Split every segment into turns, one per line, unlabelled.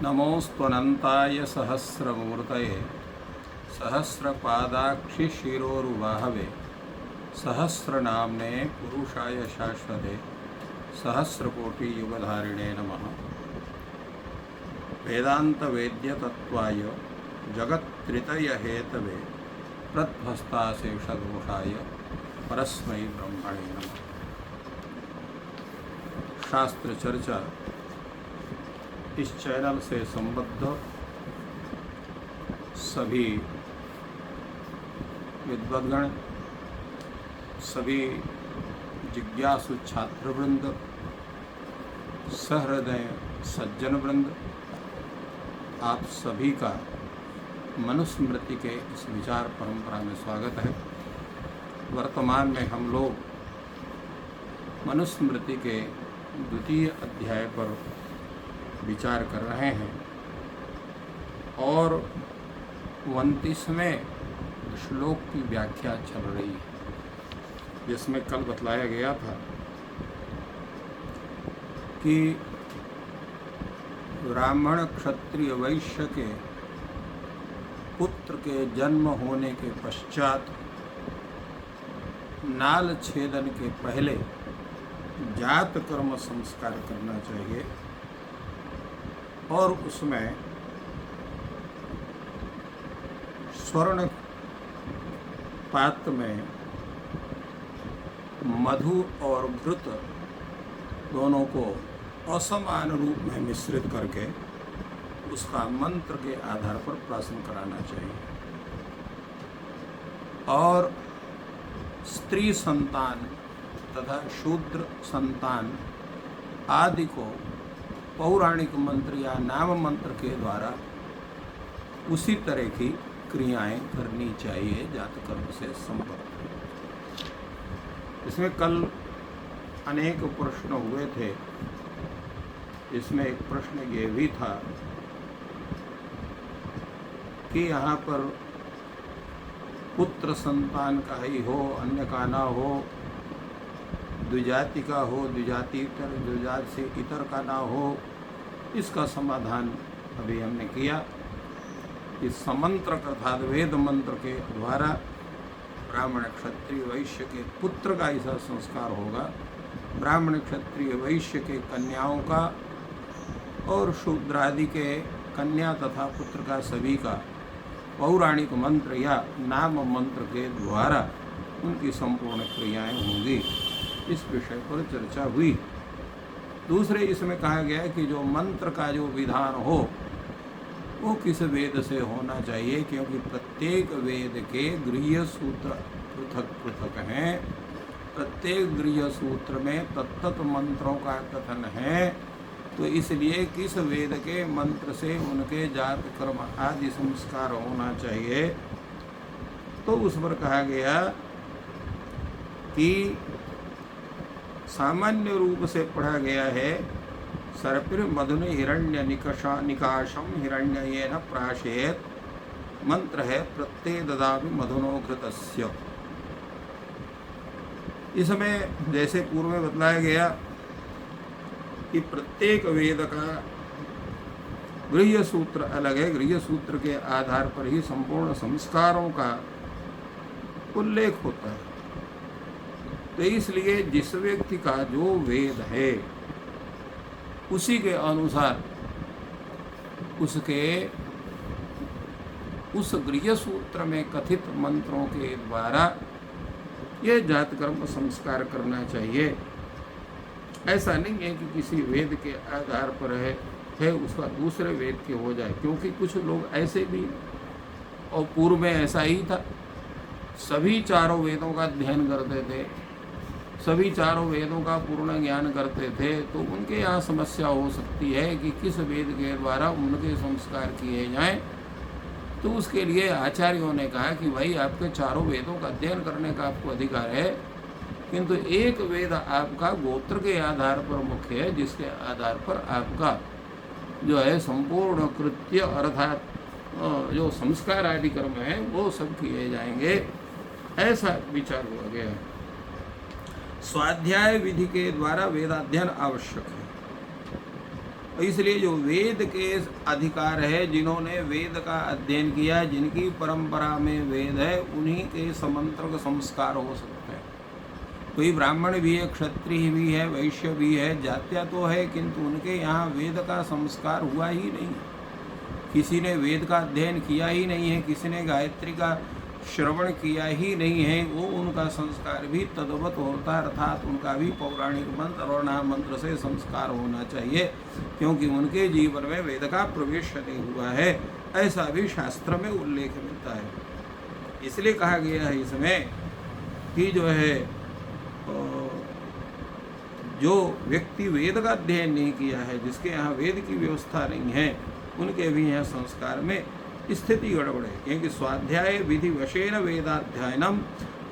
नमोऽस्त्वनन्ताय सहस्रमूर्तये सहस्रपादाक्षिशिरोरुबाहवे सहस्रनाम्ने पुरुषाय शाश्वते सहस्रकोटियुगधारिणे नमः। वेदान्तवेद्यतत्त्वाय जगत्त्रितयहेतवे प्रध्वस्ताशेषदोषाय परस्मै ब्रह्मणे नमः। शास्त्र चर्चा इस चैनल से संबद्ध सभी विद्वद्गण, सभी जिज्ञासु छात्रवृंद, सहृदय सज्जन वृंद, आप सभी का मनुस्मृति के इस विचार परंपरा में स्वागत है। वर्तमान में हम लोग मनुस्मृति के द्वितीय अध्याय पर विचार कर रहे हैं और 29वें श्लोक की व्याख्या चल रही है, जिसमें कल बतलाया गया था कि ब्राह्मण क्षत्रिय वैश्य के पुत्र के जन्म होने के पश्चात नाल छेदन के पहले जात कर्म संस्कार करना चाहिए और उसमें स्वर्ण पात्र में मधु और घृत दोनों को असमान रूप में मिश्रित करके उसका मंत्र के आधार पर प्राशन कराना चाहिए और स्त्री संतान तथा शूद्र संतान आदि को पौराणिक मंत्र या नाम मंत्र के द्वारा उसी तरह की क्रियाएं करनी चाहिए जात कर्म से संबद्ध। इसमें कल अनेक प्रश्न हुए थे। इसमें एक प्रश्न ये भी था कि यहाँ पर पुत्र संतान का ही हो, अन्य का ना हो, द्विजाति का हो, द्विजातीतर, द्विजाति से इतर का ना हो, इसका समाधान अभी हमने किया कि समंत्र अर्थात वेद मंत्र के द्वारा ब्राह्मण क्षत्रिय वैश्य के पुत्र का ऐसा संस्कार होगा, ब्राह्मण क्षत्रिय वैश्य के कन्याओं का और शूद्रादि के कन्या तथा पुत्र का सभी का पौराणिक मंत्र या नाम मंत्र के द्वारा उनकी संपूर्ण क्रियाएं होंगी। इस विषय पर चर्चा हुई। दूसरे इसमें कहा गया है कि जो मंत्र का जो विधान हो वो किस वेद से होना चाहिए, क्योंकि प्रत्येक वेद के गृह्य सूत्र पृथक पृथक हैं। प्रत्येक गृह्य सूत्र में तत्त मंत्रों का कथन है, तो इसलिए किस वेद के मंत्र से उनके जात कर्म आदि संस्कार होना चाहिए। तो उस पर कहा गया कि सामान्य रूप से पढ़ा गया है सर्पिर मधुने हिरण्य निकाशम हिरण्ययेन प्राशेत, मंत्र है प्रत्यय ददामि मधुनो घृतस्य। इसमें जैसे पूर्व में बतलाया गया कि प्रत्येक वेद का गृह्य सूत्र अलग है, गृह्य सूत्र के आधार पर ही संपूर्ण संस्कारों का उल्लेख होता है। तो इसलिए जिस व्यक्ति का जो वेद है उसी के अनुसार उसके उस गृह्य सूत्र में कथित मंत्रों के द्वारा यह जात कर्म संस्कार करना चाहिए। ऐसा नहीं है कि किसी वेद के आधार पर है उसका दूसरे वेद के हो जाए, क्योंकि कुछ लोग ऐसे भी, और पूर्व में ऐसा ही था, सभी चारों वेदों का अध्ययन करते थे, सभी चारों वेदों का पूर्ण ज्ञान करते थे, तो उनके यहाँ समस्या हो सकती है कि किस वेद के द्वारा उनके संस्कार किए जाएं। तो उसके लिए आचार्यों ने कहा कि भाई आपके चारों वेदों का अध्ययन करने का आपको अधिकार है, किंतु एक वेद आपका गोत्र के आधार पर मुख्य है, जिसके आधार पर आपका जो है संपूर्ण कृत्य अर्थात जो संस्कार आदि कर्म है वो सब किए जाएंगे। ऐसा विचार हुआ गया है। स्वाध्याय विधि के द्वारा वेदाध्ययन आवश्यक है। इसलिए जो वेद के अधिकार है, जिन्होंने वेद का अध्ययन किया, जिनकी परंपरा में वेद है, उन्हीं के समंत्रक संस्कार हो सकते हैं। कोई ब्राह्मण भी है, क्षत्रिय भी है, वैश्य भी है, जात्या तो है, किंतु उनके यहाँ वेद का संस्कार हुआ ही नहीं। किसी ने वेद का अध्ययन किया ही नहीं है, किसी ने गायत्री का श्रवण किया ही नहीं है, वो उनका संस्कार भी तद्वत होता, अर्थात उनका भी पौराणिक मंत्र और नाम मंत्र से संस्कार होना चाहिए, क्योंकि उनके जीवन में वेद का प्रवेश नहीं हुआ है, ऐसा भी शास्त्र में उल्लेख मिलता है। इसलिए कहा गया है इसमें कि जो है जो व्यक्ति वेद का अध्ययन नहीं किया है, जिसके यहाँ वेद की व्यवस्था नहीं है, उनके भी यहाँ संस्कार में स्थिति गड़बड़ है, क्योंकि स्वाध्याय विधि वशेन वेदाध्ययनम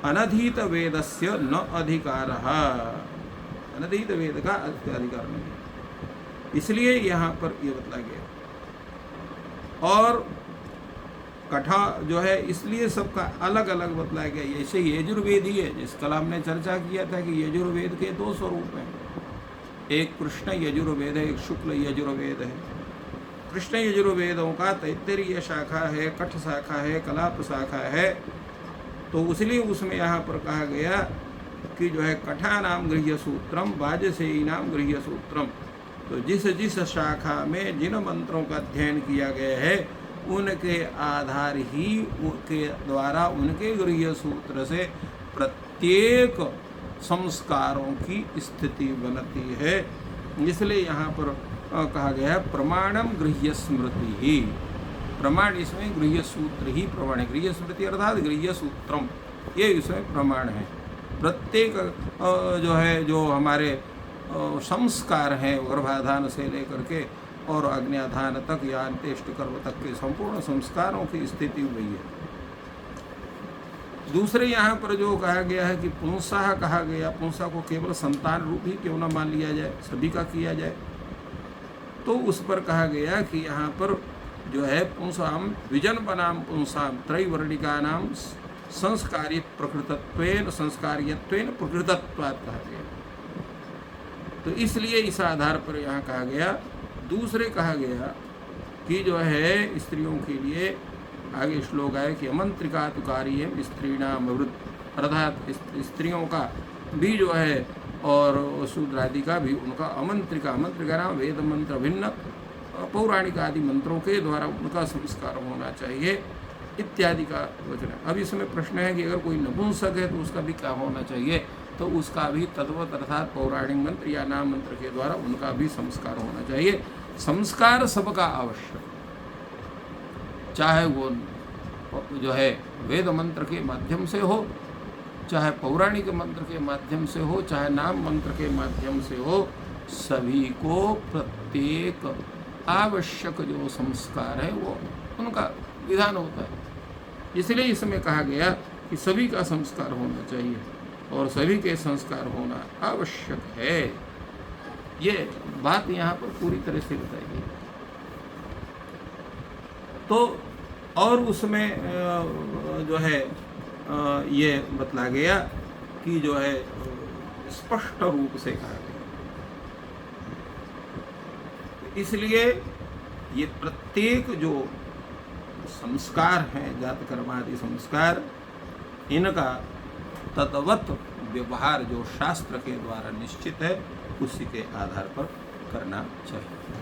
अनधीत वेदस्य न अधिकारः, अनधीत वेद का अधिकार नहीं है। इसलिए यहाँ पर ये बतला गया। और कथा जो है, इसलिए सबका अलग अलग बतलाया गया। जैसे यजुर्वेद ही है, जिस कल हमने चर्चा किया था कि यजुर्वेद के 2 स्वरूप हैं, एक कृष्ण यजुर्वेद है, एक शुक्ल यजुर्वेद है। कृष्ण यजुर्वेदों का तैत्तरीय शाखा है, कठ शाखा है, कलाप शाखा है। तो इसलिए उसमें यहाँ पर कहा गया कि जो है कठा नाम गृह्य सूत्रम वाजसेयी नाम गृह्य सूत्रम। तो जिस जिस शाखा में जिन मंत्रों का अध्ययन किया गया है, उनके आधार ही उनके द्वारा, उनके गृह्य सूत्र से प्रत्येक संस्कारों की स्थिति बनती है। इसलिए यहाँ पर कहा गया प्रमाणम गृह्य स्मृति ही, प्रमाण इसमें गृह्य सूत्र ही प्रमाण है। गृह्य स्मृति अर्थात गृह्य सूत्रम, ये इसमें प्रमाण है। प्रत्येक जो है, जो हमारे संस्कार हैं, गर्भाधान से लेकर के और अग्न्याधान तक या अंत्येष्ट कर्म तक के संपूर्ण संस्कारों की स्थिति हुई है। दूसरे यहाँ पर जो कहा गया है कि पुंसा कहा गया, पुंसा को केवल संतान रूप ही क्यों न मान लिया जाए, सभी का किया जाए। तो उस पर कहा गया कि यहाँ पर जो है पुंसाम विजन बनाम पुंसाम त्रैवर्णिका नाम संस्कारित प्रकृतत्वेन संस्कार्यत्वेन प्रकृतत्वात् कहा गया। तो इसलिए इस आधार पर यहाँ कहा गया। दूसरे कहा गया कि जो है स्त्रियों के लिए आगे श्लोक है कि अमंत्रिका तुकारी स्त्रीणाम वृद्ध, अर्थात स्त्रियों का भी जो है और शूद्र आदि का भी उनका अमंत्रिका, मंत्रिका नाम वेद मंत्र भिन्न पौराणिक आदि मंत्रों के द्वारा उनका संस्कार होना चाहिए इत्यादि का वचन है। अब इसमें प्रश्न है कि अगर कोई नपुंसक है तो उसका भी क्या होना चाहिए, तो उसका भी तद्वत अर्थात पौराणिक मंत्र या नाम मंत्र के द्वारा उनका भी संस्कार होना चाहिए। संस्कार सबका आवश्यक, चाहे वो जो है वेद मंत्र के माध्यम से हो, चाहे पौराणिक मंत्र के माध्यम से हो, चाहे नाम मंत्र के माध्यम से हो, सभी को प्रत्येक आवश्यक जो संस्कार है वो उनका विधान होता है। इसलिए इसमें कहा गया कि सभी का संस्कार होना चाहिए और सभी के संस्कार होना आवश्यक है। ये बात यहाँ पर पूरी तरह से बताई गई। तो और उसमें जो है ये बतला गया कि जो है स्पष्ट रूप से कहा गया। इसलिए ये प्रत्येक जो संस्कार हैं, जात कर्मादि संस्कार, इनका तद्वत व्यवहार जो शास्त्र के द्वारा निश्चित है, उसी के आधार पर करना चाहिए।